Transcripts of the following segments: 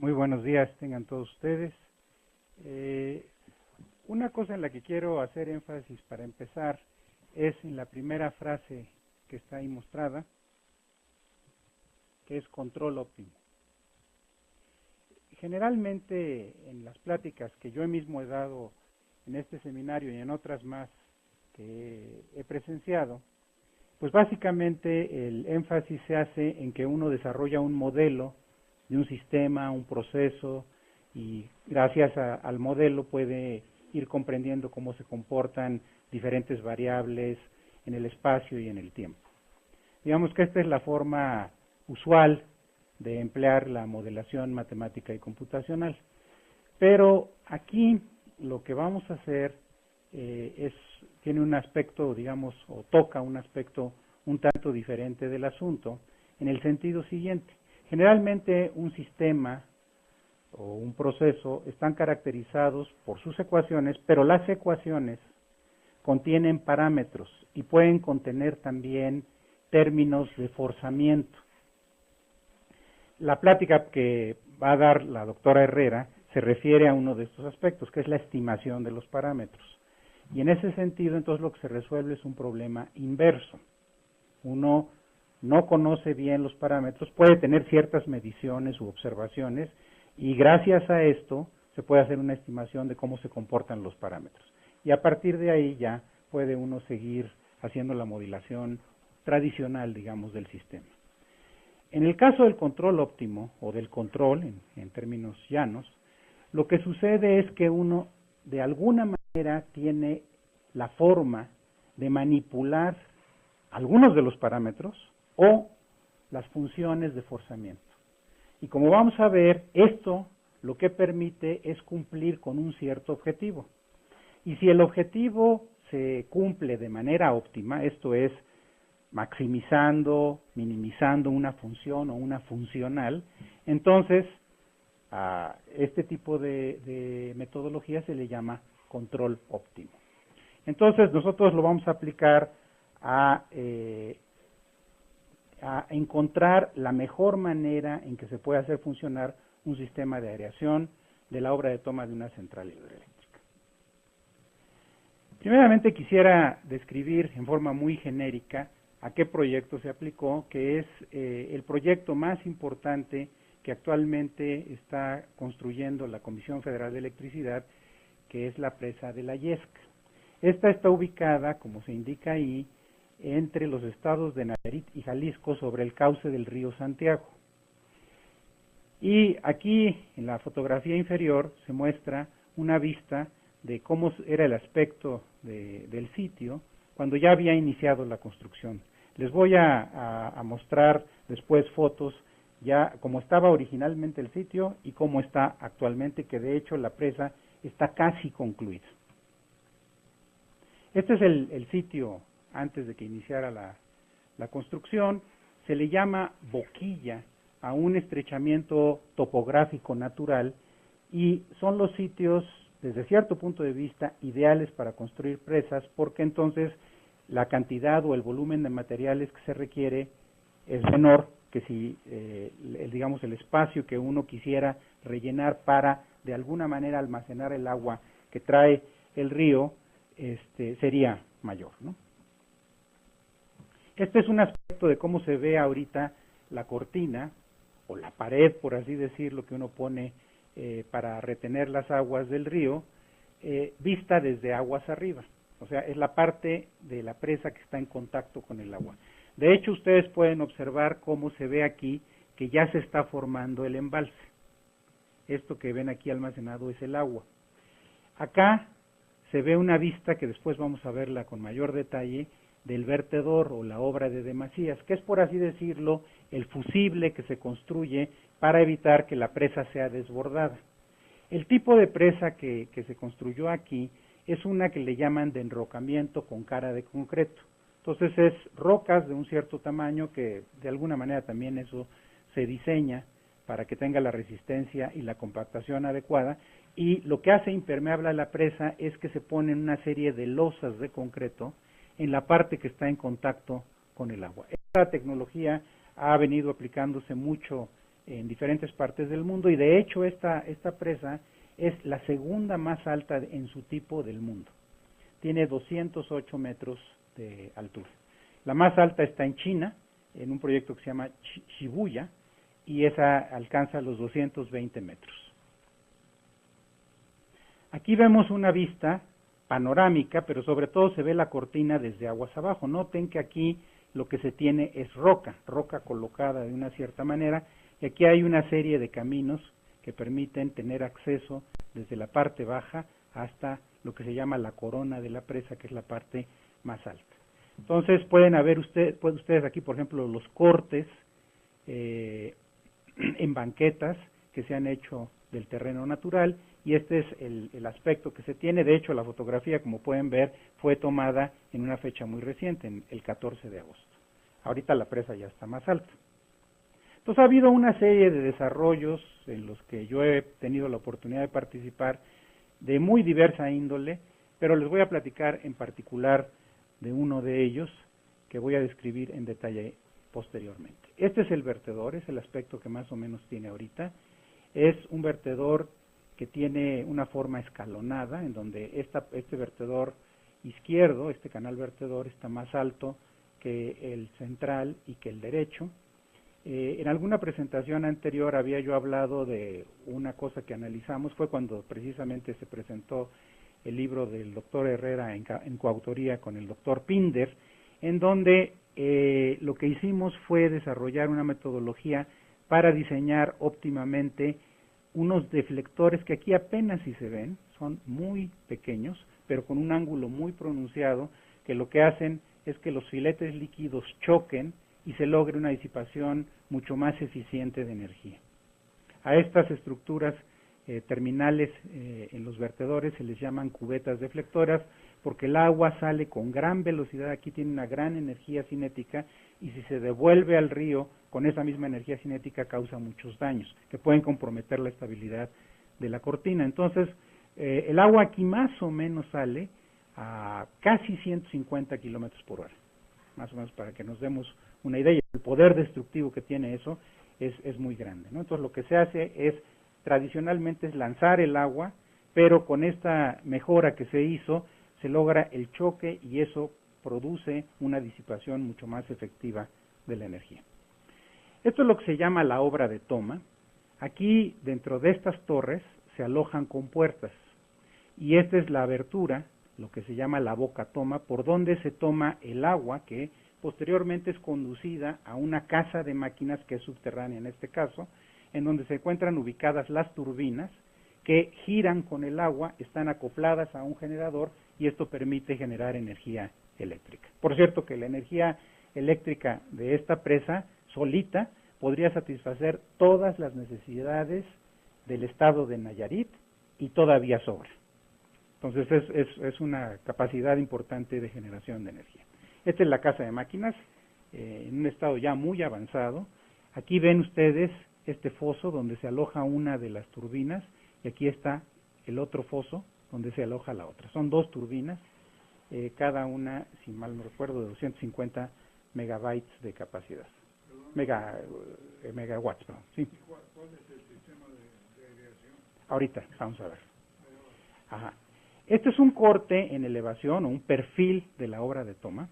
Muy buenos días, tengan todos ustedes. Una cosa en la que quiero hacer énfasis para empezar es en la primera frase que está ahí mostrada, que es control óptimo. Generalmente en las pláticas que yo mismo he dado en este seminario y en otras más que he presenciado, pues básicamente el énfasis se hace en que uno desarrolla un modelo de un sistema, un proceso, y gracias al modelo puede ir comprendiendo cómo se comportan diferentes variables en el espacio y en el tiempo. Digamos que esta es la forma usual de emplear la modelación matemática y computacional. Pero aquí lo que vamos a hacer tiene un aspecto, digamos, o toca un aspecto un tanto diferente del asunto, en el sentido siguiente. Generalmente un sistema o un proceso están caracterizados por sus ecuaciones, pero las ecuaciones contienen parámetros y pueden contener también términos de forzamiento. La plática que va a dar la doctora Herrera se refiere a uno de estos aspectos, que es la estimación de los parámetros. Y en ese sentido, entonces, lo que se resuelve es un problema inverso. Uno no conoce bien los parámetros, puede tener ciertas mediciones u observaciones, y gracias a esto se puede hacer una estimación de cómo se comportan los parámetros. Y a partir de ahí ya puede uno seguir haciendo la modelación tradicional, digamos, del sistema. En el caso del control óptimo, o del control en términos llanos, lo que sucede es que uno de alguna manera tiene la forma de manipular algunos de los parámetros o las funciones de forzamiento. Y como vamos a ver, esto lo que permite es cumplir con un cierto objetivo. Y si el objetivo se cumple de manera óptima, esto es, maximizando, minimizando una función o una funcional, entonces a este tipo de metodología se le llama control óptimo. Entonces nosotros lo vamos a aplicar a encontrar la mejor manera en que se puede hacer funcionar un sistema de aireación de la obra de toma de una central hidroeléctrica. Primeramente quisiera describir en forma muy genérica a qué proyecto se aplicó, que es el proyecto más importante que actualmente está construyendo la Comisión Federal de Electricidad, que es la presa de la Yesca. Esta está ubicada, como se indica ahí, entre los estados de Nayarit y Jalisco sobre el cauce del río Santiago. Y aquí, en la fotografía inferior, se muestra una vista de cómo era el aspecto del sitio cuando ya había iniciado la construcción. Les voy a mostrar después fotos ya como estaba originalmente el sitio y cómo está actualmente, que de hecho la presa está casi concluida. Este es el sitio antes de que iniciara la construcción. Se le llama boquilla a un estrechamiento topográfico natural y son los sitios, desde cierto punto de vista, ideales para construir presas, porque entonces la cantidad o el volumen de materiales que se requiere es menor que si, digamos, el espacio que uno quisiera rellenar para, de alguna manera, almacenar el agua que trae el río, sería mayor, ¿no? Este es un aspecto de cómo se ve ahorita la cortina, o la pared, por así decirlo, que uno pone para retener las aguas del río, vista desde aguas arriba. O sea, es la parte de la presa que está en contacto con el agua. De hecho, ustedes pueden observar cómo se ve aquí que ya se está formando el embalse. Esto que ven aquí almacenado es el agua. Acá se ve una vista que después vamos a verla con mayor detalle del vertedor o la obra de demasías, que es, por así decirlo, el fusible que se construye para evitar que la presa sea desbordada. El tipo de presa que se construyó aquí es una que le llaman de enrocamiento con cara de concreto. Entonces es rocas de un cierto tamaño que de alguna manera también eso se diseña para que tenga la resistencia y la compactación adecuada, y lo que hace impermeable a la presa es que se ponen una serie de losas de concreto en la parte que está en contacto con el agua. Esta tecnología ha venido aplicándose mucho en diferentes partes del mundo, y de hecho esta presa es la segunda más alta en su tipo del mundo. Tiene 208 metros de altura. La más alta está en China, en un proyecto que se llama Shibuya, y esa alcanza los 220 metros. Aquí vemos una vista panorámica, pero sobre todo se ve la cortina desde aguas abajo. Noten que aquí lo que se tiene es roca colocada de una cierta manera, y aquí hay una serie de caminos que permiten tener acceso desde la parte baja hasta lo que se llama la corona de la presa, que es la parte más alta. Entonces pueden ustedes aquí, por ejemplo, los cortes en banquetas que se han hecho del terreno natural, y este es el aspecto que se tiene. De hecho, la fotografía, como pueden ver, fue tomada en una fecha muy reciente, el 14 de agosto. Ahorita la presa ya está más alta. Entonces ha habido una serie de desarrollos en los que yo he tenido la oportunidad de participar, de muy diversa índole, pero les voy a platicar en particular de uno de ellos que voy a describir en detalle posteriormente. Este es el vertedor, es el aspecto que más o menos tiene ahorita. Es un vertedor que tiene una forma escalonada, en donde este vertedor izquierdo, este canal vertedor, está más alto que el central y que el derecho. En alguna presentación anterior había yo hablado de una cosa que analizamos, fue cuando precisamente se presentó el libro del doctor Herrera en coautoría con el doctor Pinder, en donde lo que hicimos fue desarrollar una metodología para diseñar óptimamente unos deflectores que aquí apenas si se ven, son muy pequeños, pero con un ángulo muy pronunciado, que lo que hacen es que los filetes líquidos choquen y se logre una disipación mucho más eficiente de energía. A estas estructuras terminales en los vertedores se les llaman cubetas deflectoras, porque el agua sale con gran velocidad, aquí tiene una gran energía cinética, y si se devuelve al río con esa misma energía cinética causa muchos daños que pueden comprometer la estabilidad de la cortina. Entonces el agua aquí más o menos sale a casi 150 kilómetros por hora, más o menos, para que nos demos una idea. El poder destructivo que tiene eso es muy grande, ¿no? Entonces lo que se hace es, tradicionalmente, es lanzar el agua, pero con esta mejora que se hizo, se logra el choque y eso produce una disipación mucho más efectiva de la energía. Esto es lo que se llama la obra de toma. Aquí, dentro de estas torres, se alojan compuertas, y esta es la abertura, lo que se llama la boca toma, por donde se toma el agua que posteriormente es conducida a una casa de máquinas que es subterránea en este caso, en donde se encuentran ubicadas las turbinas que giran con el agua, están acopladas a un generador, y esto permite generar energía eléctrica. Por cierto que la energía eléctrica de esta presa solita podría satisfacer todas las necesidades del estado de Nayarit y todavía sobra. Entonces es una capacidad importante de generación de energía. Esta es la casa de máquinas, en un estado ya muy avanzado. Aquí ven ustedes este foso donde se aloja una de las turbinas, y aquí está el otro foso donde se aloja la otra. Son dos turbinas, cada una, si mal no recuerdo, de 250 megabytes de capacidad. Megawatts, perdón. Sí. ¿Cuál es el sistema de aireación? Ahorita, vamos a ver. Ajá. Este es un corte en elevación o un perfil de la obra de toma.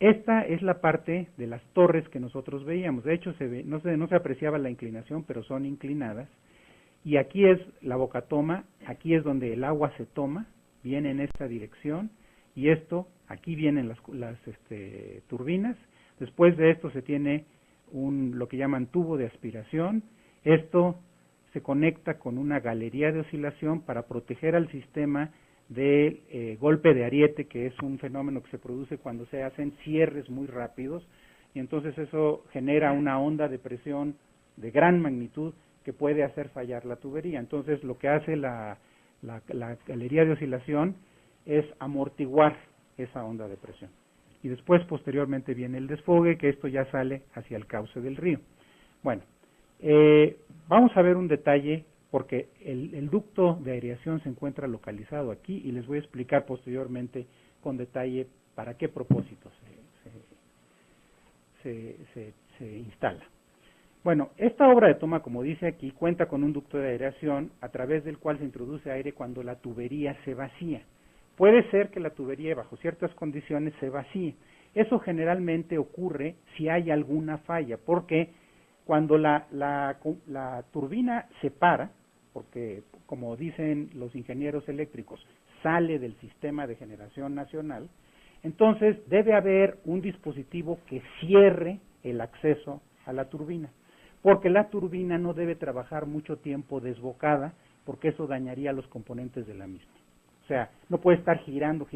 Esta es la parte de las torres que nosotros veíamos. De hecho, no se apreciaba la inclinación, pero son inclinadas. Y aquí es la boca toma, aquí es donde el agua se toma, viene en esta dirección, y aquí vienen las turbinas. Después de esto se tiene lo que llaman tubo de aspiración. Esto se conecta con una galería de oscilación para proteger al sistema del golpe de ariete, que es un fenómeno que se produce cuando se hacen cierres muy rápidos, y entonces eso genera una onda de presión de gran magnitud que puede hacer fallar la tubería. Entonces lo que hace la galería de oscilación es amortiguar esa onda de presión. Y después, posteriormente, viene el desfogue, que esto ya sale hacia el cauce del río. Bueno, vamos a ver un detalle, porque el ducto de aireación se encuentra localizado aquí, y les voy a explicar posteriormente con detalle para qué propósito se instala. Bueno, esta obra de toma, como dice aquí, cuenta con un ducto de aireación a través del cual se introduce aire cuando la tubería se vacía. Puede ser que la tubería, bajo ciertas condiciones, se vacíe. Eso generalmente ocurre si hay alguna falla, porque cuando la turbina se para, porque como dicen los ingenieros eléctricos, sale del sistema de generación nacional, entonces debe haber un dispositivo que cierre el acceso a la turbina, porque la turbina no debe trabajar mucho tiempo desbocada, porque eso dañaría los componentes de la misma. O sea, no puede estar girando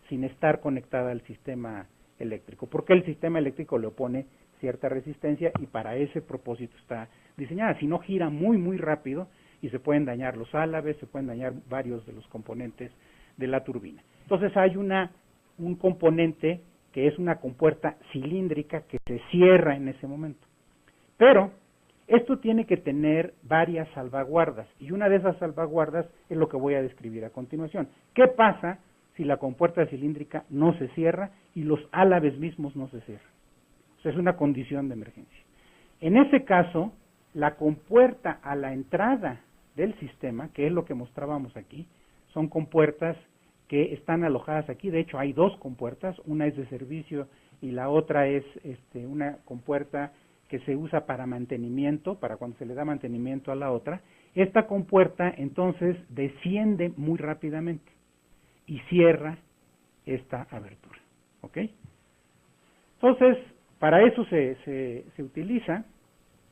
sin estar conectada al sistema eléctrico, porque el sistema eléctrico le opone cierta resistencia y para ese propósito está diseñada. Si no, gira muy rápido y se pueden dañar los álabes, se pueden dañar varios de los componentes de la turbina. Entonces hay un componente que es una compuerta cilíndrica que se cierra en ese momento. Pero esto tiene que tener varias salvaguardas, y una de esas salvaguardas es lo que voy a describir a continuación. ¿Qué pasa si la compuerta cilíndrica no se cierra y los álabes mismos no se cierran? O sea, es una condición de emergencia. En ese caso, la compuerta a la entrada del sistema, que es lo que mostrábamos aquí, son compuertas que están alojadas aquí. De hecho, hay dos compuertas, una es de servicio y la otra es una compuerta que se usa para mantenimiento, para cuando se le da mantenimiento a la otra. Esta compuerta entonces desciende muy rápidamente y cierra esta abertura, ¿ok? Entonces, para eso se utiliza,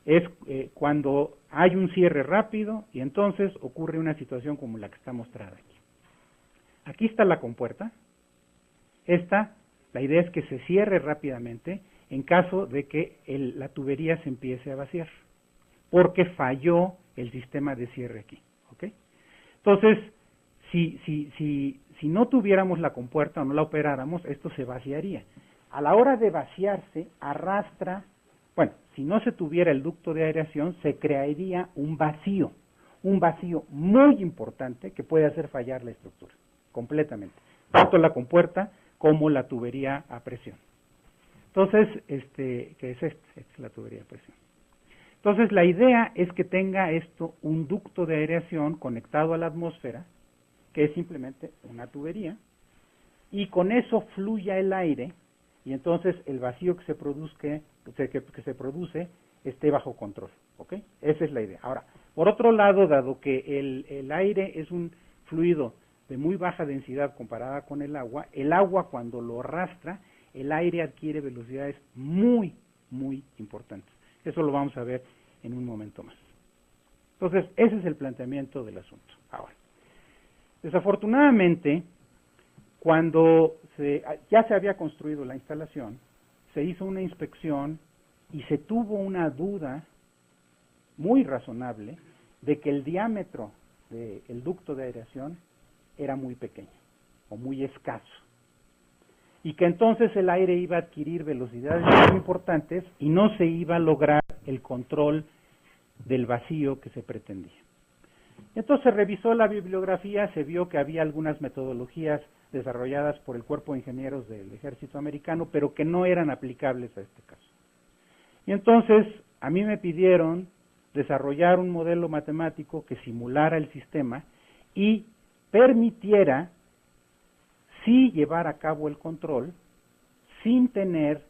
es cuando hay un cierre rápido y entonces ocurre una situación como la que está mostrada aquí. Aquí está la compuerta. La idea es que se cierre rápidamente en caso de que la tubería se empiece a vaciar, porque falló el sistema de cierre aquí, ¿ok? Entonces, si no tuviéramos la compuerta o no la operáramos, esto se vaciaría. A la hora de vaciarse, arrastra, bueno, si no se tuviera el ducto de aireación, se crearía un vacío muy importante que puede hacer fallar la estructura, completamente, tanto la compuerta como la tubería a presión. Entonces, ¿qué es esta? Esta es la tubería de presión. Entonces, la idea es que tenga esto un ducto de aireación conectado a la atmósfera, que es simplemente una tubería, y con eso fluya el aire, y entonces el vacío que se produce esté bajo control, ¿ok? Esa es la idea. Ahora, por otro lado, dado que el aire es un fluido de muy baja densidad comparada con el agua cuando lo arrastra, el aire adquiere velocidades muy importantes. Eso lo vamos a ver en un momento más. Entonces, ese es el planteamiento del asunto. Ahora, desafortunadamente, cuando ya se había construido la instalación, se hizo una inspección y se tuvo una duda muy razonable de que el diámetro del ducto de aireación era muy pequeño o muy escaso, y que entonces el aire iba a adquirir velocidades muy importantes y no se iba a lograr el control del vacío que se pretendía. Entonces se revisó la bibliografía, se vio que había algunas metodologías desarrolladas por el Cuerpo de Ingenieros del Ejército Americano, pero que no eran aplicables a este caso. Y entonces a mí me pidieron desarrollar un modelo matemático que simulara el sistema y permitiera sí llevar a cabo el control sin tener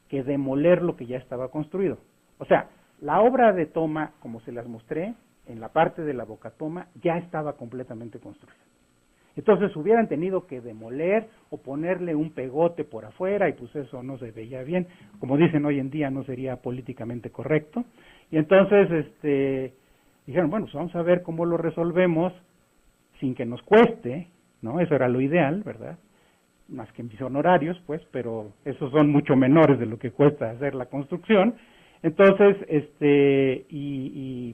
que demoler lo que ya estaba construido. O sea, la obra de toma, como se las mostré, en la parte de la bocatoma, ya estaba completamente construida. Entonces hubieran tenido que demoler o ponerle un pegote por afuera, y pues eso no se veía bien. Como dicen hoy en día, no sería políticamente correcto. Y entonces dijeron, bueno, pues vamos a ver cómo lo resolvemos sin que nos cueste, ¿no? Eso era lo ideal, ¿verdad? Más que mis honorarios, pues, pero esos son mucho menores de lo que cuesta hacer la construcción. Entonces,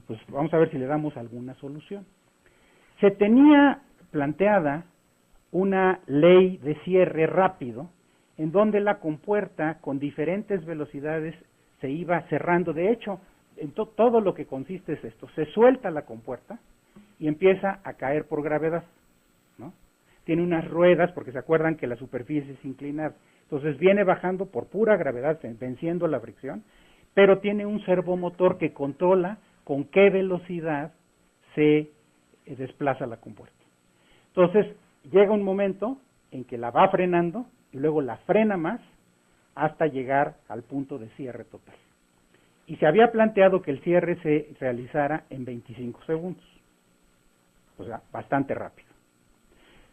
pues vamos a ver si le damos alguna solución. Se tenía planteada una ley de cierre rápido, en donde la compuerta con diferentes velocidades se iba cerrando. De hecho, todo lo que consiste es esto: se suelta la compuerta y empieza a caer por gravedad, ¿no? Tiene unas ruedas, porque se acuerdan que la superficie es inclinada. Entonces viene bajando por pura gravedad, venciendo la fricción, pero tiene un servomotor que controla con qué velocidad se desplaza la compuerta. Entonces, llega un momento en que la va frenando y luego la frena más hasta llegar al punto de cierre total. Y se había planteado que el cierre se realizara en 25 segundos, o sea, bastante rápido.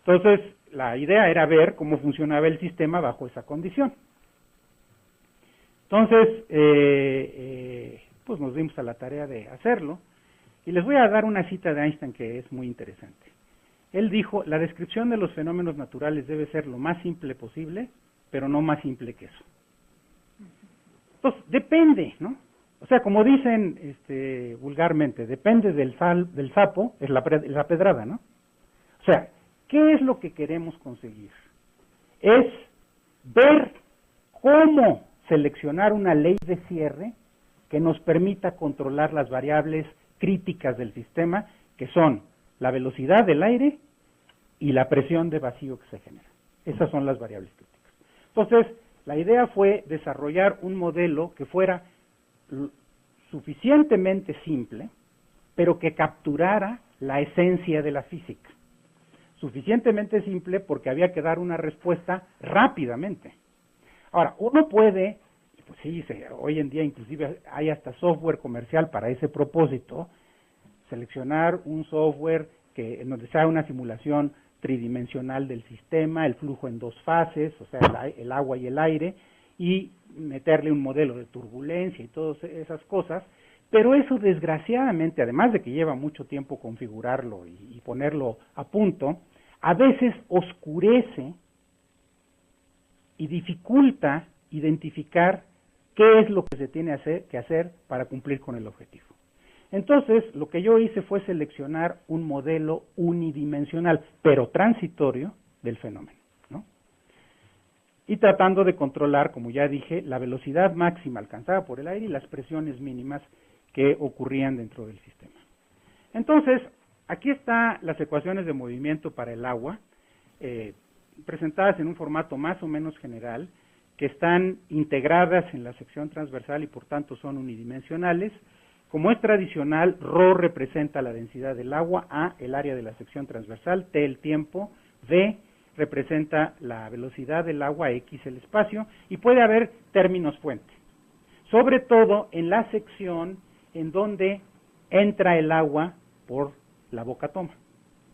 Entonces, la idea era ver cómo funcionaba el sistema bajo esa condición. Entonces, pues nos dimos a la tarea de hacerlo, y les voy a dar una cita de Einstein que es muy interesante. Él dijo, la descripción de los fenómenos naturales debe ser lo más simple posible, pero no más simple que eso. Entonces, depende, ¿no? O sea, como dicen vulgarmente, depende del sapo, es la pedrada, ¿no? O sea, ¿qué es lo que queremos conseguir? Es ver cómo seleccionar una ley de cierre que nos permita controlar las variables críticas del sistema, que son la velocidad del aire y la presión de vacío que se genera. Esas son las variables críticas. Entonces, la idea fue desarrollar un modelo que fuera suficientemente simple, pero que capturara la esencia de la física. Suficientemente simple porque había que dar una respuesta rápidamente. Ahora, uno puede, pues sí, hoy en día inclusive hay hasta software comercial para ese propósito, seleccionar un software que nos sea una simulación tridimensional del sistema, el flujo en dos fases, o sea, el agua y el aire, y meterle un modelo de turbulencia y todas esas cosas, pero eso desgraciadamente, además de que lleva mucho tiempo configurarlo y ponerlo a punto, a veces oscurece y dificulta identificar qué es lo que se tiene que hacer para cumplir con el objetivo. Entonces, lo que yo hice fue seleccionar un modelo unidimensional, pero transitorio, del fenómeno, ¿no? Y tratando de controlar, como ya dije, la velocidad máxima alcanzada por el aire y las presiones mínimas que ocurrían dentro del sistema. Entonces, aquí están las ecuaciones de movimiento para el agua, presentadas en un formato más o menos general, que están integradas en la sección transversal y por tanto son unidimensionales. Como es tradicional, ρ representa la densidad del agua, A el área de la sección transversal, T el tiempo, V representa la velocidad del agua, X el espacio, y puede haber términos fuente. Sobre todo en la sección en donde entra el agua por la boca toma.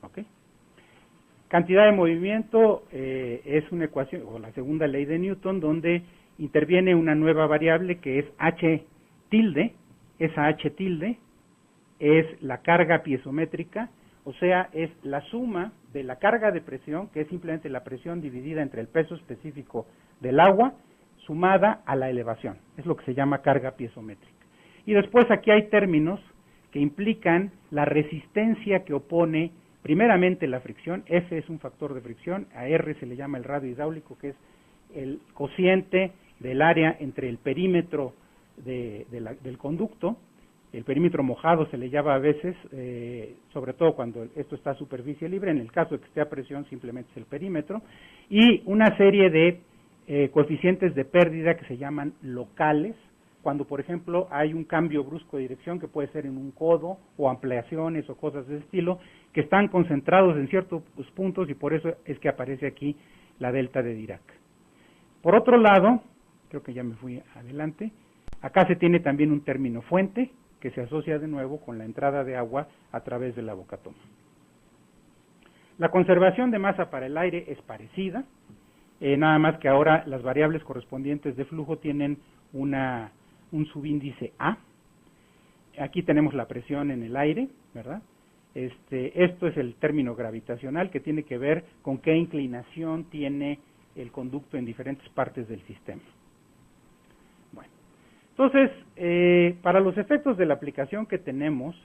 ¿Ok? Cantidad de movimiento es una ecuación, o la segunda ley de Newton, donde interviene una nueva variable que es H tilde. Esa H tilde es la carga piezométrica, o sea, es la suma de la carga de presión, que es simplemente la presión dividida entre el peso específico del agua, sumada a la elevación. Es lo que se llama carga piezométrica. Y después aquí hay términos que implican la resistencia que opone primeramente la fricción. F es un factor de fricción, a R se le llama el radio hidráulico, que es el cociente del área entre el perímetro del conducto. El perímetro mojado se le llama a veces, sobre todo cuando esto está a superficie libre. En el caso de que esté a presión, simplemente es el perímetro, y una serie de coeficientes de pérdida que se llaman locales, cuando por ejemplo hay un cambio brusco de dirección, que puede ser en un codo o ampliaciones o cosas de ese estilo, que están concentrados en ciertos puntos, y por eso es que aparece aquí la delta de Dirac. Por otro lado, creo que ya me fui adelante, acá se tiene también un término fuente, que se asocia de nuevo con la entrada de agua a través de la boca toma. La conservación de masa para el aire es parecida, nada más que ahora las variables correspondientes de flujo tienen un subíndice A. Aquí tenemos la presión en el aire, ¿verdad? Esto es el término gravitacional, que tiene que ver con qué inclinación tiene el conducto en diferentes partes del sistema. Bueno, entonces, para los efectos de la aplicación que tenemos,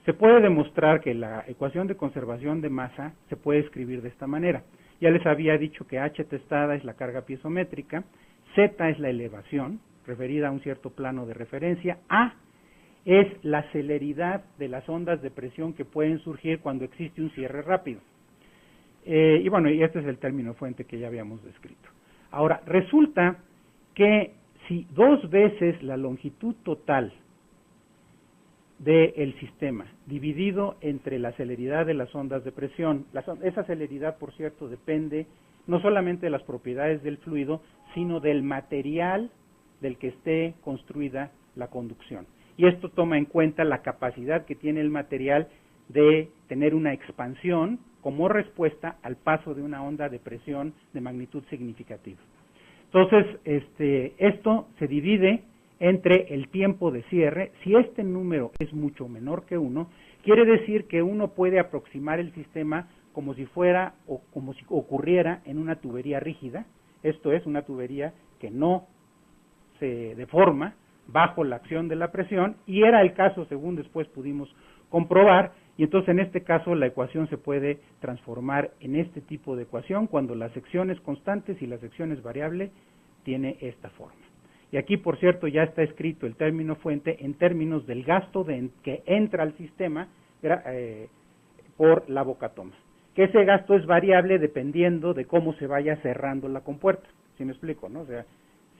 se puede demostrar que la ecuación de conservación de masa se puede escribir de esta manera. Ya les había dicho que H testada es la carga piezométrica, Z es la elevación, referida a un cierto plano de referencia, A es la celeridad de las ondas de presión que pueden surgir cuando existe un cierre rápido. Y bueno, y este es el término fuente que ya habíamos descrito. Ahora, resulta que si 2 veces la longitud total del sistema, dividido entre la celeridad de las ondas de presión, esa celeridad, por cierto, depende no solamente de las propiedades del fluido, sino del material del que esté construida la conducción. Y esto toma en cuenta la capacidad que tiene el material de tener una expansión como respuesta al paso de una onda de presión de magnitud significativa. Entonces, esto se divide entre el tiempo de cierre. Si este número es mucho menor que 1, quiere decir que uno puede aproximar el sistema como si fuera o como si ocurriera en una tubería rígida, esto es, una tubería que no se deforma bajo la acción de la presión, y era el caso según después pudimos comprobar, y entonces en este caso la ecuación se puede transformar en este tipo de ecuación cuando la sección es constante y la sección es variable, tiene esta forma. Y aquí, por cierto, ya está escrito el término fuente en términos del gasto que entra al sistema por la bocatoma. Que ese gasto es variable dependiendo de cómo se vaya cerrando la compuerta. ¿Sí me explico, no? O sea,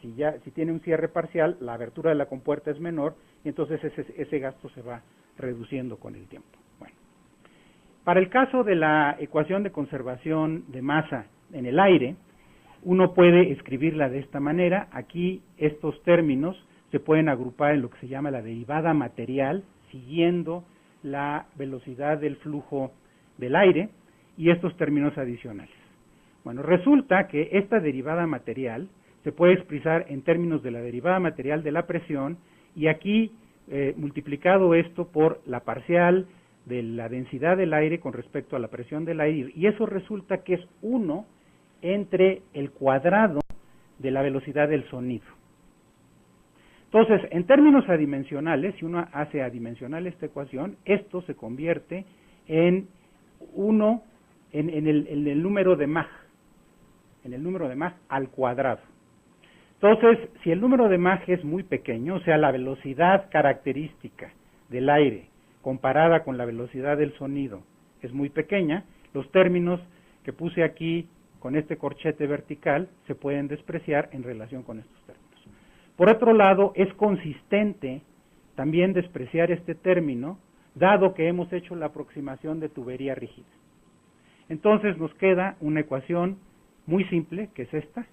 si tiene un cierre parcial, la abertura de la compuerta es menor, y entonces ese gasto se va reduciendo con el tiempo. Bueno, para el caso de la ecuación de conservación de masa en el aire, uno puede escribirla de esta manera. Aquí estos términos se pueden agrupar en lo que se llama la derivada material, siguiendo la velocidad del flujo del aire, y estos términos adicionales. Bueno, resulta que esta derivada material se puede expresar en términos de la derivada material de la presión, y aquí multiplicado esto por la parcial de la densidad del aire con respecto a la presión del aire, y eso resulta que es 1 entre el cuadrado de la velocidad del sonido. Entonces, en términos adimensionales, si uno hace adimensional esta ecuación, esto se convierte en 1 en el número de Mach, al cuadrado. Entonces, si el número de Mach es muy pequeño, o sea, la velocidad característica del aire comparada con la velocidad del sonido es muy pequeña, los términos que puse aquí con este corchete vertical se pueden despreciar en relación con estos términos. Por otro lado, es consistente también despreciar este término, dado que hemos hecho la aproximación de tubería rígida. Entonces nos queda una ecuación muy simple, que es esta.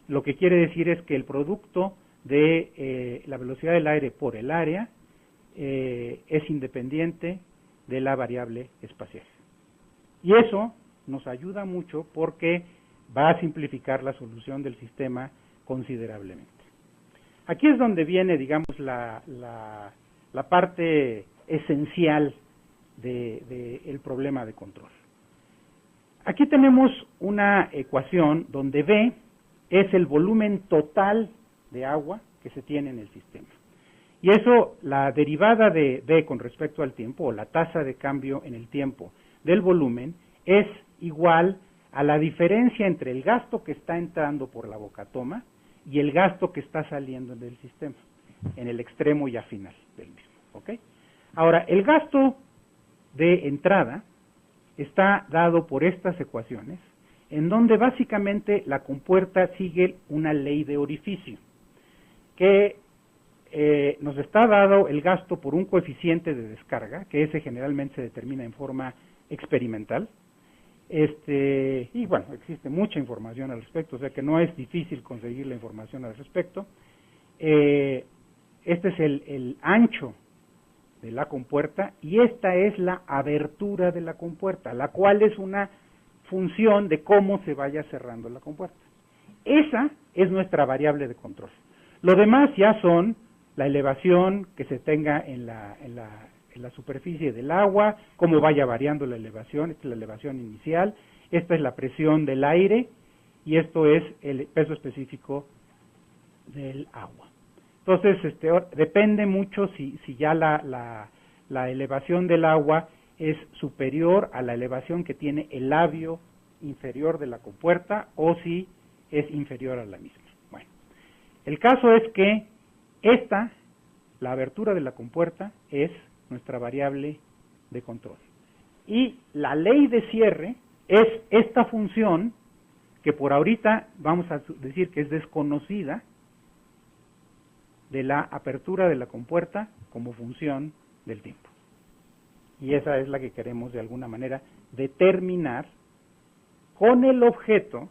Lo que quiere decir es que el producto de la velocidad del aire por el área es independiente de la variable espacial. Y eso nos ayuda mucho porque va a simplificar la solución del sistema considerablemente. Aquí es donde viene, digamos, la parte esencial del problema de control. Aquí tenemos una ecuación donde V es el volumen total de agua que se tiene en el sistema. Y eso, la derivada de V con respecto al tiempo, o la tasa de cambio en el tiempo del volumen, es igual a la diferencia entre el gasto que está entrando por la bocatoma y el gasto que está saliendo del sistema, en el extremo ya final del mismo. ¿Ok? Ahora, el gasto de entrada está dado por estas ecuaciones, en donde básicamente la compuerta sigue una ley de orificio, que nos está dado el gasto por un coeficiente de descarga, que ese generalmente se determina en forma experimental, y bueno, existe mucha información al respecto, o sea que no es difícil conseguir la información al respecto. Este es el ancho de la compuerta, y esta es la abertura de la compuerta, la cual es una función de cómo se vaya cerrando la compuerta. Esa es nuestra variable de control. Lo demás ya son la elevación que se tenga en la superficie del agua, cómo vaya variando la elevación. Esta es la elevación inicial, esta es la presión del aire, y esto es el peso específico del agua. Entonces, depende mucho si ya la elevación del agua es superior a la elevación que tiene el labio inferior de la compuerta, o si es inferior a la misma. Bueno, el caso es que la abertura de la compuerta es nuestra variable de control. Y la ley de cierre es esta función que por ahorita vamos a decir que es desconocida, de la apertura de la compuerta como función del tiempo. Y esa es la que queremos de alguna manera determinar con el objeto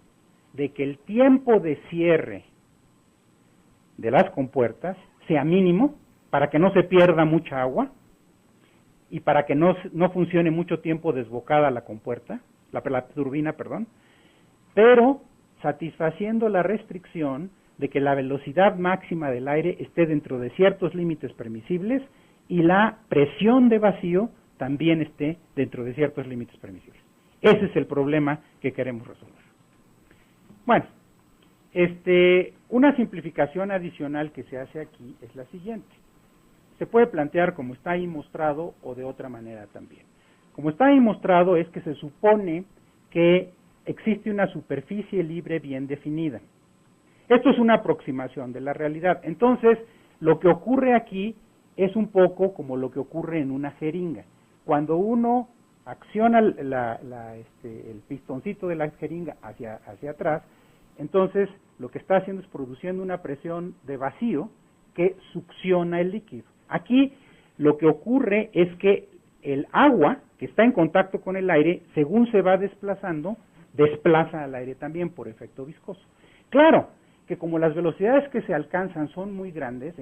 de que el tiempo de cierre de las compuertas sea mínimo para que no se pierda mucha agua y para que no funcione mucho tiempo desbocada la compuerta, la turbina, perdón, pero satisfaciendo la restricción de que la velocidad máxima del aire esté dentro de ciertos límites permisibles y la presión de vacío también esté dentro de ciertos límites permisibles. Ese es el problema que queremos resolver. Bueno, una simplificación adicional que se hace aquí es la siguiente. Se puede plantear como está ahí mostrado o de otra manera también. Como está ahí mostrado es que se supone que existe una superficie libre bien definida. Esto es una aproximación de la realidad. Entonces, lo que ocurre aquí es un poco como lo que ocurre en una jeringa. Cuando uno acciona el pistoncito de la jeringa hacia atrás, entonces lo que está haciendo es produciendo una presión de vacío que succiona el líquido. Aquí lo que ocurre es que el agua que está en contacto con el aire, según se va desplazando, desplaza al aire también por efecto viscoso. Claro que como las velocidades que se alcanzan son muy grandes,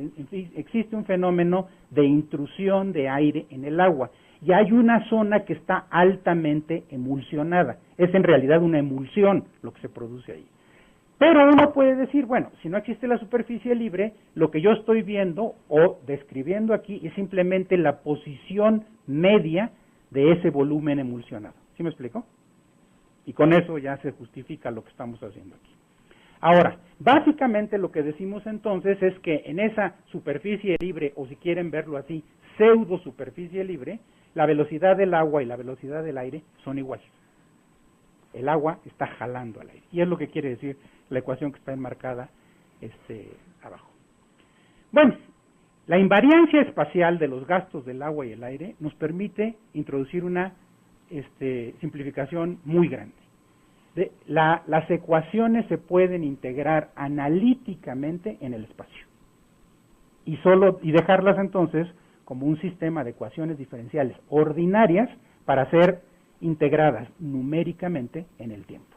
existe un fenómeno de intrusión de aire en el agua y hay una zona que está altamente emulsionada. Es en realidad una emulsión lo que se produce ahí. Pero uno puede decir, bueno, si no existe la superficie libre, lo que yo estoy viendo o describiendo aquí es simplemente la posición media de ese volumen emulsionado. ¿Sí me explico? Y con eso ya se justifica lo que estamos haciendo aquí. Ahora, básicamente lo que decimos entonces es que en esa superficie libre, o si quieren verlo así, pseudo superficie libre, la velocidad del agua y la velocidad del aire son iguales. El agua está jalando al aire. Y es lo que quiere decir la ecuación que está enmarcada abajo. Bueno, la invariancia espacial de los gastos del agua y el aire nos permite introducir una simplificación muy grande. Las ecuaciones se pueden integrar analíticamente en el espacio y dejarlas entonces como un sistema de ecuaciones diferenciales ordinarias para ser integradas numéricamente en el tiempo.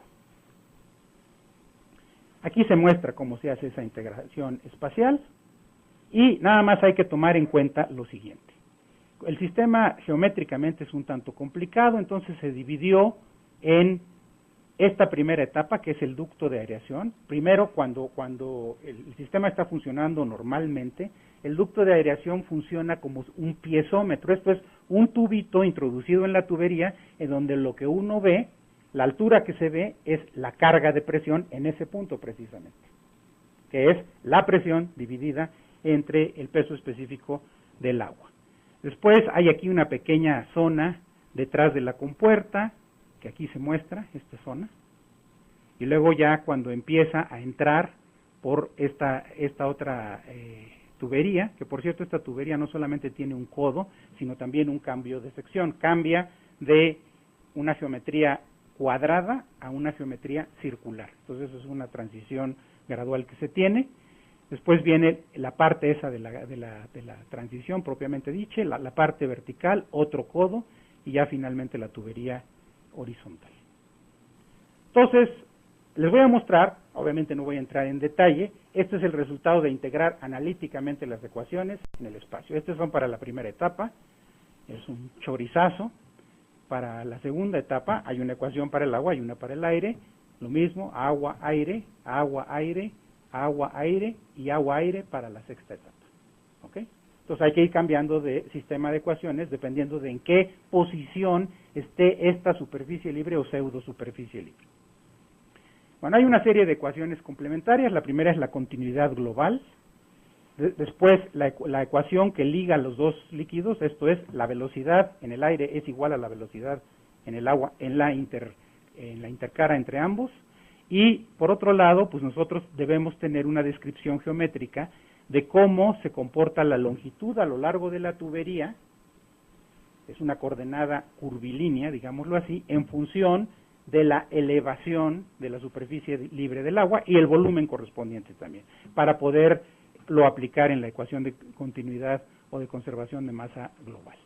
Aquí se muestra cómo se hace esa integración espacial y nada más hay que tomar en cuenta lo siguiente. El sistema geométricamente es un tanto complicado, entonces se dividió en esta primera etapa, que es el ducto de aireación. Primero, cuando el sistema está funcionando normalmente, el ducto de aireación funciona como un piezómetro. Esto es un tubito introducido en la tubería, en donde lo que uno ve, la altura que se ve, es la carga de presión en ese punto precisamente, que es la presión dividida entre el peso específico del agua. Después hay aquí una pequeña zona detrás de la compuerta, que aquí se muestra, esta zona, y luego ya cuando empieza a entrar por esta otra tubería, que por cierto esta tubería no solamente tiene un codo, sino también un cambio de sección, cambia de una geometría cuadrada a una geometría circular. Entonces es una transición gradual que se tiene. Después viene la parte esa de la transición propiamente dicha, la parte vertical, otro codo, y ya finalmente la tubería horizontal. Entonces, les voy a mostrar, obviamente no voy a entrar en detalle, este es el resultado de integrar analíticamente las ecuaciones en el espacio. Estos son para la primera etapa, es un chorizazo. Para la segunda etapa hay una ecuación para el agua y una para el aire, lo mismo, agua, aire, agua, aire, agua, aire y agua, aire para la sexta etapa. ¿Ok? Entonces hay que ir cambiando de sistema de ecuaciones dependiendo de en qué posición esté esta superficie libre o pseudo superficie libre. Bueno, hay una serie de ecuaciones complementarias. La primera es la continuidad global. Después la ecuación que liga los dos líquidos, esto es, la velocidad en el aire es igual a la velocidad en el agua en la intercara entre ambos. Y por otro lado, pues nosotros debemos tener una descripción geométrica de cómo se comporta la longitud a lo largo de la tubería, es una coordenada curvilínea, digámoslo así, en función de la elevación de la superficie libre del agua y el volumen correspondiente también, para poder poderlo aplicar en la ecuación de continuidad o de conservación de masa global.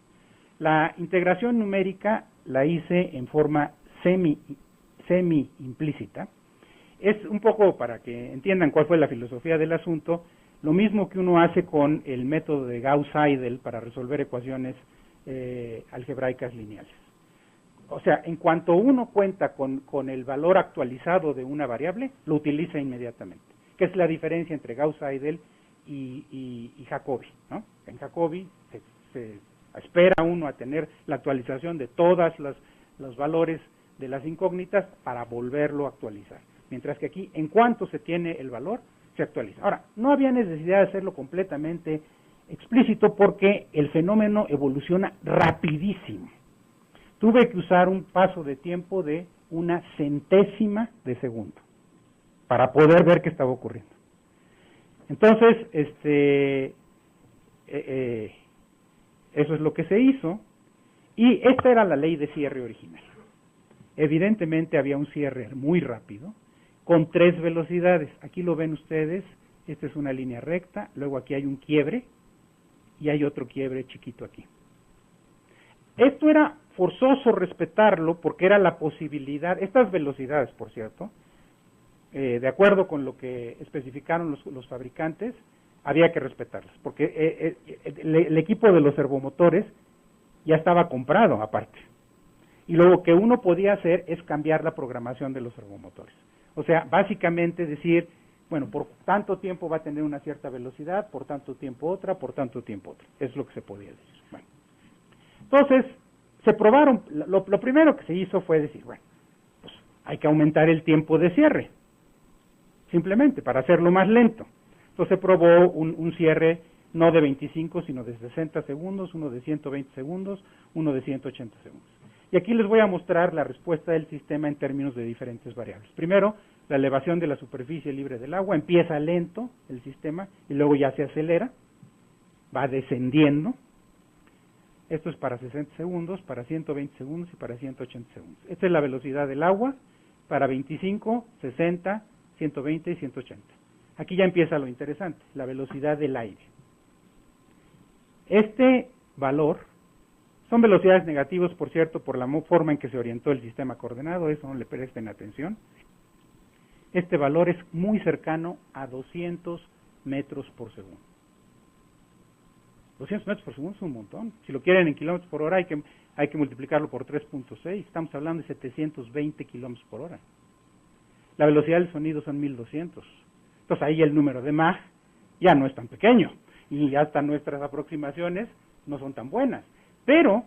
La integración numérica la hice en forma semi-implícita. Es un poco, para que entiendan cuál fue la filosofía del asunto, lo mismo que uno hace con el método de Gauss-Seidel para resolver ecuaciones algebraicas lineales. O sea, en cuanto uno cuenta con el valor actualizado de una variable, lo utiliza inmediatamente, que es la diferencia entre Gauss-Seidel y Jacobi, ¿no? En Jacobi se espera uno a tener la actualización de todos los valores de las incógnitas para volverlo a actualizar, mientras que aquí, en cuanto se tiene el valor, se actualiza. Ahora, no había necesidad de hacerlo completamente explícito porque el fenómeno evoluciona rapidísimo. Tuve que usar un paso de tiempo de 1/100ª de segundo para poder ver qué estaba ocurriendo. Entonces, eso es lo que se hizo, y esta era la ley de cierre original. Evidentemente había un cierre muy rápido, con 3 velocidades. Aquí lo ven ustedes, esta es una línea recta, luego aquí hay un quiebre, y hay otro quiebre chiquito aquí. Esto era forzoso respetarlo porque era la posibilidad, estas velocidades, por cierto, de acuerdo con lo que especificaron los fabricantes, había que respetarlas, porque el equipo de los servomotores ya estaba comprado aparte. Y lo que uno podía hacer es cambiar la programación de los servomotores. O sea, básicamente decir, bueno, por tanto tiempo va a tener una cierta velocidad, por tanto tiempo otra, por tanto tiempo otra. Es lo que se podía decir. Bueno. Entonces, se probaron, lo primero que se hizo fue decir, bueno, pues hay que aumentar el tiempo de cierre, simplemente para hacerlo más lento. Entonces se probó un cierre no de 25, sino de 60 segundos, uno de 120 segundos, uno de 180 segundos. Y aquí les voy a mostrar la respuesta del sistema en términos de diferentes variables. Primero, la elevación de la superficie libre del agua, empieza lento el sistema y luego ya se acelera, va descendiendo. Esto es para 60 segundos, para 120 segundos y para 180 segundos. Esta es la velocidad del agua para 25, 60, 120 y 180. Aquí ya empieza lo interesante, la velocidad del aire. Este valor, son velocidades negativas, por cierto, por la forma en que se orientó el sistema coordenado, eso no le presten atención. Este valor es muy cercano a 200 metros por segundo. 200 metros por segundo es un montón. Si lo quieren en kilómetros por hora, hay que multiplicarlo por 3.6. Estamos hablando de 720 kilómetros por hora. La velocidad del sonido son 1200. Entonces ahí el número de Mach ya no es tan pequeño. Y hasta nuestras aproximaciones no son tan buenas. Pero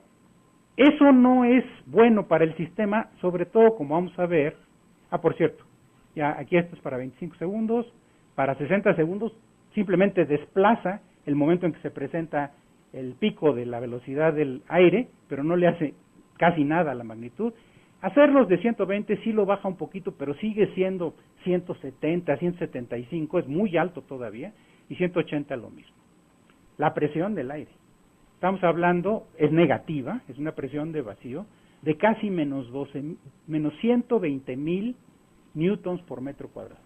eso no es bueno para el sistema, sobre todo como vamos a ver. Por cierto, ya aquí esto es para 25 segundos. Para 60 segundos simplemente desplaza el momento en que se presenta el pico de la velocidad del aire, pero no le hace casi nada a la magnitud. Hacerlos de 120 sí lo baja un poquito, pero sigue siendo 170, 175, es muy alto todavía, y 180 lo mismo. La presión del aire. Estamos hablando, es negativa, es una presión de vacío, de casi menos 120,000 newtons por metro cuadrado.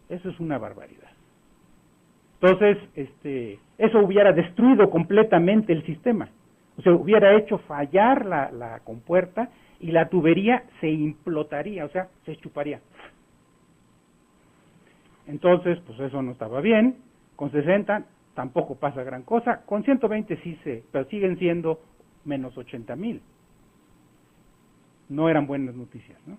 Eso es una barbaridad. Entonces, eso hubiera destruido completamente el sistema. O sea, hubiera hecho fallar la compuerta y la tubería se implotaría, o sea, se chuparía. Entonces, pues eso no estaba bien. Con 60 tampoco pasa gran cosa. Con 120 sí pero siguen siendo menos 80,000. No eran buenas noticias, ¿no?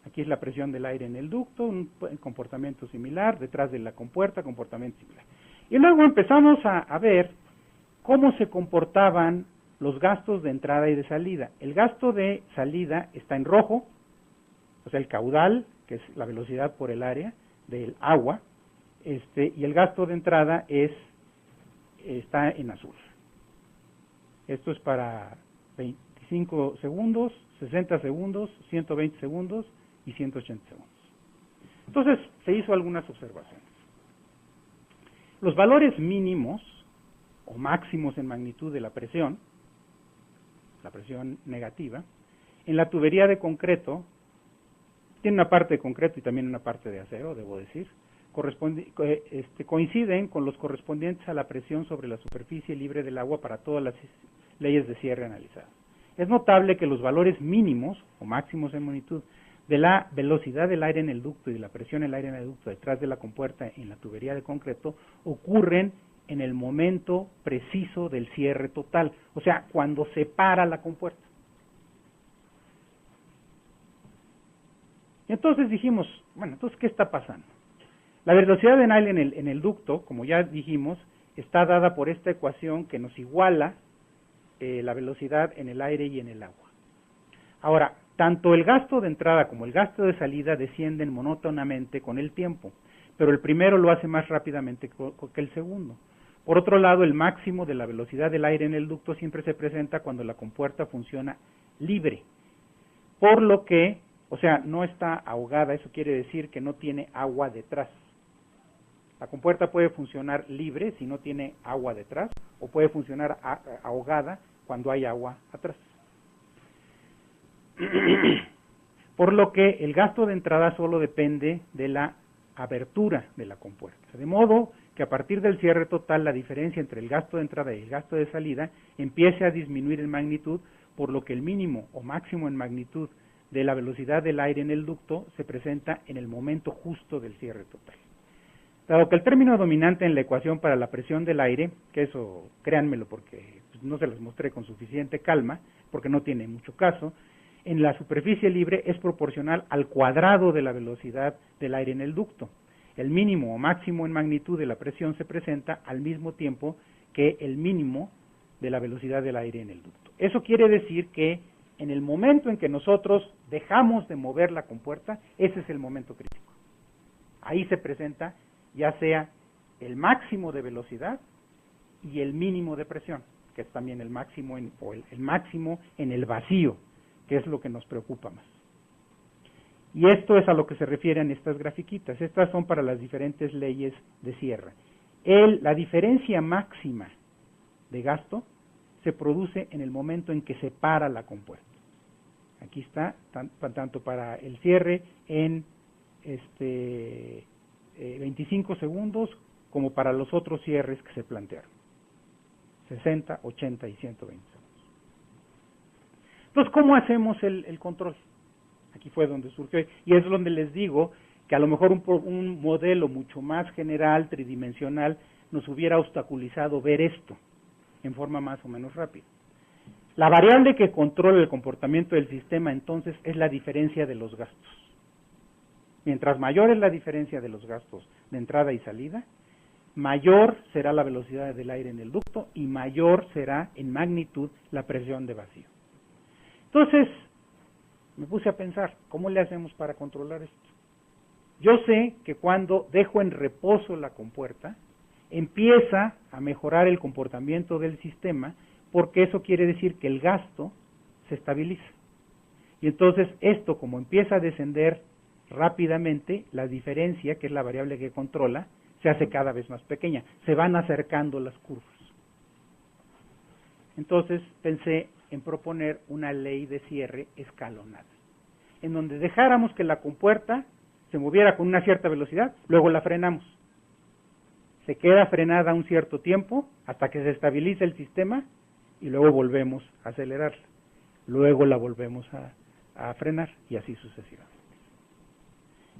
Aquí es la presión del aire en el ducto, un comportamiento similar, detrás de la compuerta, comportamiento similar. Y luego empezamos a ver cómo se comportaban los gastos de entrada y de salida. El gasto de salida está en rojo, o sea, el caudal, que es la velocidad por el área del agua, y el gasto de entrada está en azul. Esto es para 25 segundos, 60 segundos, 120 segundos y 180 segundos. Entonces, se hizo algunas observaciones. Los valores mínimos o máximos en magnitud de la presión negativa, en la tubería de concreto, tiene una parte de concreto y también una parte de acero, debo decir, coinciden con los correspondientes a la presión sobre la superficie libre del agua para todas las leyes de cierre analizadas. Es notable que los valores mínimos o máximos en magnitud de la velocidad del aire en el ducto y de la presión del aire en el ducto detrás de la compuerta en la tubería de concreto ocurren en el momento preciso del cierre total, o sea, cuando se para la compuerta. Y entonces dijimos, bueno, entonces, ¿qué está pasando? La velocidad del aire en el ducto, como ya dijimos, está dada por esta ecuación que nos iguala la velocidad en el aire y en el agua. Ahora, tanto el gasto de entrada como el gasto de salida descienden monótonamente con el tiempo, pero el primero lo hace más rápidamente que el segundo. Por otro lado, el máximo de la velocidad del aire en el ducto siempre se presenta cuando la compuerta funciona libre, por lo que, o sea, no está ahogada, eso quiere decir que no tiene agua detrás. La compuerta puede funcionar libre si no tiene agua detrás, o puede funcionar ahogada cuando hay agua atrás. Por lo que el gasto de entrada solo depende de la abertura de la compuerta. De modo que a partir del cierre total, la diferencia entre el gasto de entrada y el gasto de salida empiece a disminuir en magnitud, por lo que el mínimo o máximo en magnitud de la velocidad del aire en el ducto se presenta en el momento justo del cierre total. Dado que el término dominante en la ecuación para la presión del aire, que eso créanmelo porque no se los mostré con suficiente calma, porque no tiene mucho caso, en la superficie libre es proporcional al cuadrado de la velocidad del aire en el ducto. El mínimo o máximo en magnitud de la presión se presenta al mismo tiempo que el mínimo de la velocidad del aire en el ducto. Eso quiere decir que en el momento en que nosotros dejamos de mover la compuerta, ese es el momento crítico. Ahí se presenta ya sea el máximo de velocidad y el mínimo de presión, que es también el máximo el máximo en el vacío, que es lo que nos preocupa más. Y esto es a lo que se refieren estas grafiquitas. Estas son para las diferentes leyes de cierre. La diferencia máxima de gasto se produce en el momento en que se para la compuerta. Aquí está, tanto para el cierre en 25 segundos como para los otros cierres que se plantearon. 60, 80 y 120 segundos. Entonces, ¿cómo hacemos el control? Aquí fue donde surgió, y es donde les digo que a lo mejor un modelo mucho más general, tridimensional, nos hubiera obstaculizado ver esto en forma más o menos rápida. La variable que controla el comportamiento del sistema, entonces, es la diferencia de los gastos. Mientras mayor es la diferencia de los gastos de entrada y salida, mayor será la velocidad del aire en el ducto y mayor será en magnitud la presión de vacío. Entonces, me puse a pensar, ¿cómo le hacemos para controlar esto? Yo sé que cuando dejo en reposo la compuerta, empieza a mejorar el comportamiento del sistema, porque eso quiere decir que el gasto se estabiliza. Y entonces esto, como empieza a descender rápidamente, la diferencia, que es la variable que controla, se hace cada vez más pequeña, se van acercando las curvas. Entonces pensé en proponer una ley de cierre escalonada, en donde dejáramos que la compuerta se moviera con una cierta velocidad, luego la frenamos. Se queda frenada un cierto tiempo hasta que se estabiliza el sistema y luego volvemos a acelerarla. Luego la volvemos a frenar y así sucesivamente.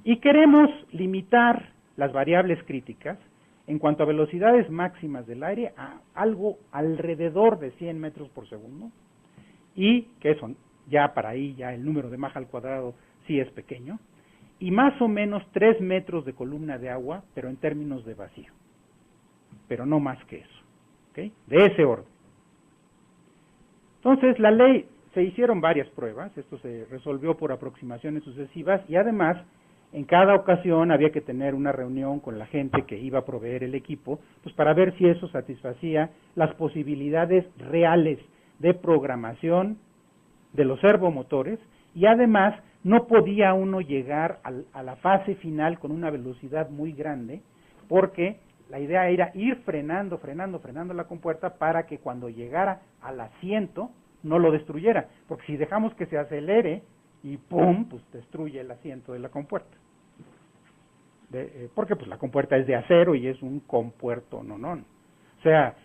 Y queremos limitar las variables críticas en cuanto a velocidades máximas del aire a algo alrededor de 100 metros por segundo, y que eso ya para ahí ya el número de Mach al cuadrado sí es pequeño, y más o menos 3 metros de columna de agua, pero en términos de vacío, pero no más que eso, ¿okay? De ese orden. Entonces la ley, se hicieron varias pruebas, esto se resolvió por aproximaciones sucesivas, y además en cada ocasión había que tener una reunión con la gente que iba a proveer el equipo, pues para ver si eso satisfacía las posibilidades reales de programación de los servomotores, y además no podía uno llegar a la fase final con una velocidad muy grande, porque la idea era ir frenando la compuerta para que cuando llegara al asiento no lo destruyera, porque si dejamos que se acelere y ¡pum!, pues destruye el asiento de la compuerta. porque pues la compuerta es de acero y es un compuerto nonón. O sea,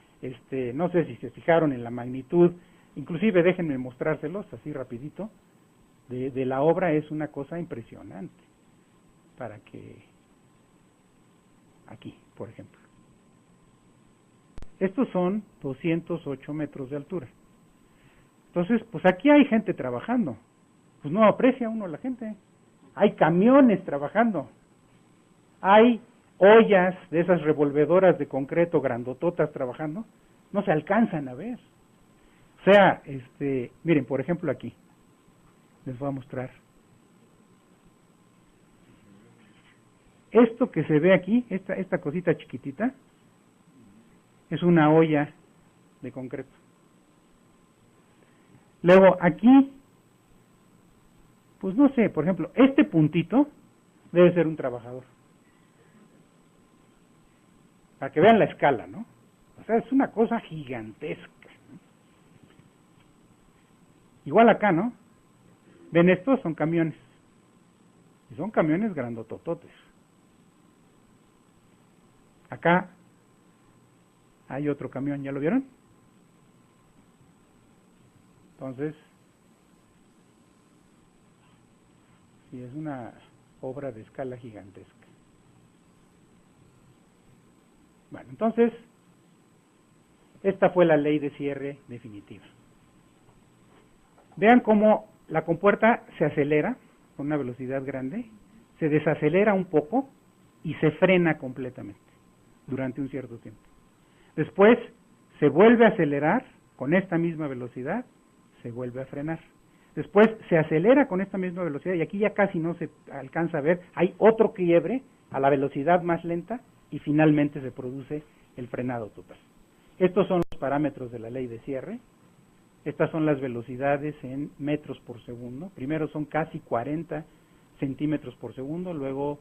no sé si se fijaron en la magnitud, inclusive déjenme mostrárselos así rapidito, de la obra. Es una cosa impresionante, para que, aquí, por ejemplo. Estos son 208 metros de altura. Entonces, pues aquí hay gente trabajando. Pues no aprecia uno a la gente. Hay camiones trabajando. Hay ollas de esas revolvedoras de concreto grandototas trabajando. No se alcanzan a ver. O sea, miren, por ejemplo aquí. Les voy a mostrar. Esto que se ve aquí, esta cosita chiquitita, es una olla de concreto. Luego aquí, pues no sé, por ejemplo, este puntito debe ser un trabajador. Para que vean la escala, ¿no? O sea, es una cosa gigantesca, ¿no? Igual acá, ¿no? ¿Ven estos? Son camiones. Y son camiones grandotototes. Acá hay otro camión, ¿ya lo vieron? Entonces, sí, es una obra de escala gigantesca. Bueno, entonces, esta fue la ley de cierre definitiva. Vean cómo la compuerta se acelera con una velocidad grande, se desacelera un poco y se frena completamente durante un cierto tiempo. Después se vuelve a acelerar con esta misma velocidad, se vuelve a frenar. Después se acelera con esta misma velocidad y aquí ya casi no se alcanza a ver, hay otro quiebre a la velocidad más lenta y finalmente se produce el frenado total. Estos son los parámetros de la ley de cierre. Estas son las velocidades en metros por segundo. Primero son casi 40 centímetros por segundo, luego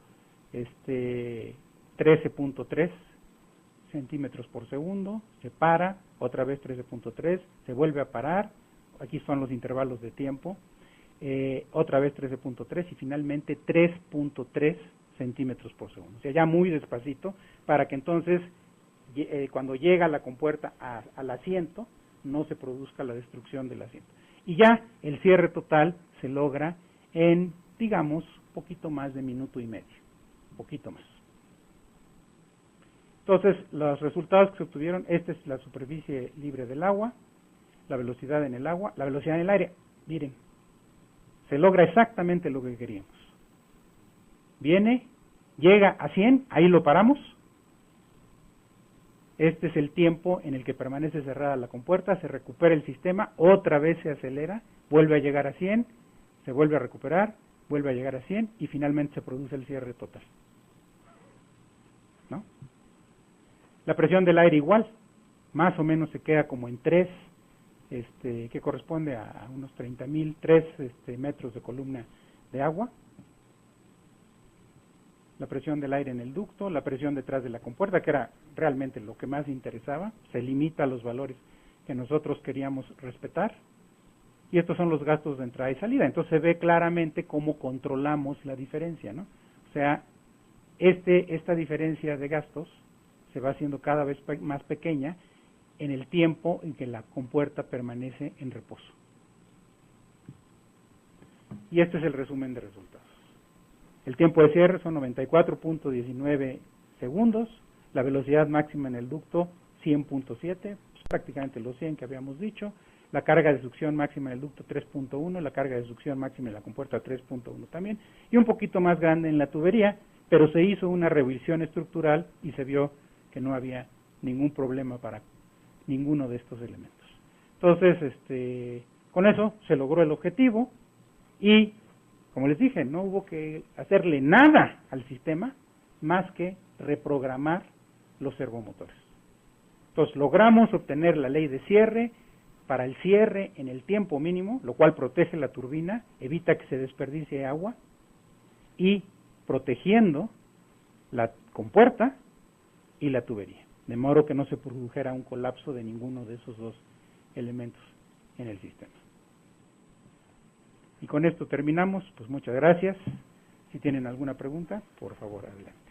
13.3 centímetros por segundo, se para, otra vez 13.3, se vuelve a parar, aquí son los intervalos de tiempo, otra vez 13.3 y finalmente 3.3 centímetros por segundo. O sea, ya muy despacito, para que entonces cuando llega la compuerta al asiento, no se produzca la destrucción del asiento. Y ya el cierre total se logra en, digamos, poquito más de minuto y medio, poquito más. Entonces, los resultados que se obtuvieron, esta es la superficie libre del agua, la velocidad en el agua, la velocidad en el aire. Miren, se logra exactamente lo que queríamos. Viene, llega a 100, ahí lo paramos. Este es el tiempo en el que permanece cerrada la compuerta, se recupera el sistema, otra vez se acelera, vuelve a llegar a 100, se vuelve a recuperar, vuelve a llegar a 100 y finalmente se produce el cierre total. ¿No? La presión del aire igual, más o menos se queda como en 3, que corresponde a unos 30.000, 3 metros de columna de agua. La presión del aire en el ducto, la presión detrás de la compuerta, que era realmente lo que más interesaba, se limita a los valores que nosotros queríamos respetar. Y estos son los gastos de entrada y salida. Entonces se ve claramente cómo controlamos la diferencia, ¿no? O sea, esta diferencia de gastos se va haciendo cada vez más pequeña en el tiempo en que la compuerta permanece en reposo. Y este es el resumen de resultados. El tiempo de cierre son 94.19 segundos, la velocidad máxima en el ducto 100.7, pues prácticamente los 100 que habíamos dicho, la carga de succión máxima en el ducto 3.1, la carga de succión máxima en la compuerta 3.1 también, y un poquito más grande en la tubería, pero se hizo una revisión estructural y se vio que no había ningún problema para ninguno de estos elementos. Entonces, con eso se logró el objetivo y, como les dije, no hubo que hacerle nada al sistema más que reprogramar los servomotores. Entonces, logramos obtener la ley de cierre para el cierre en el tiempo mínimo, lo cual protege la turbina, evita que se desperdicie agua y protegiendo la compuerta y la tubería, de modo que no se produjera un colapso de ninguno de esos dos elementos en el sistema. Y con esto terminamos, pues muchas gracias. Si tienen alguna pregunta, por favor, adelante.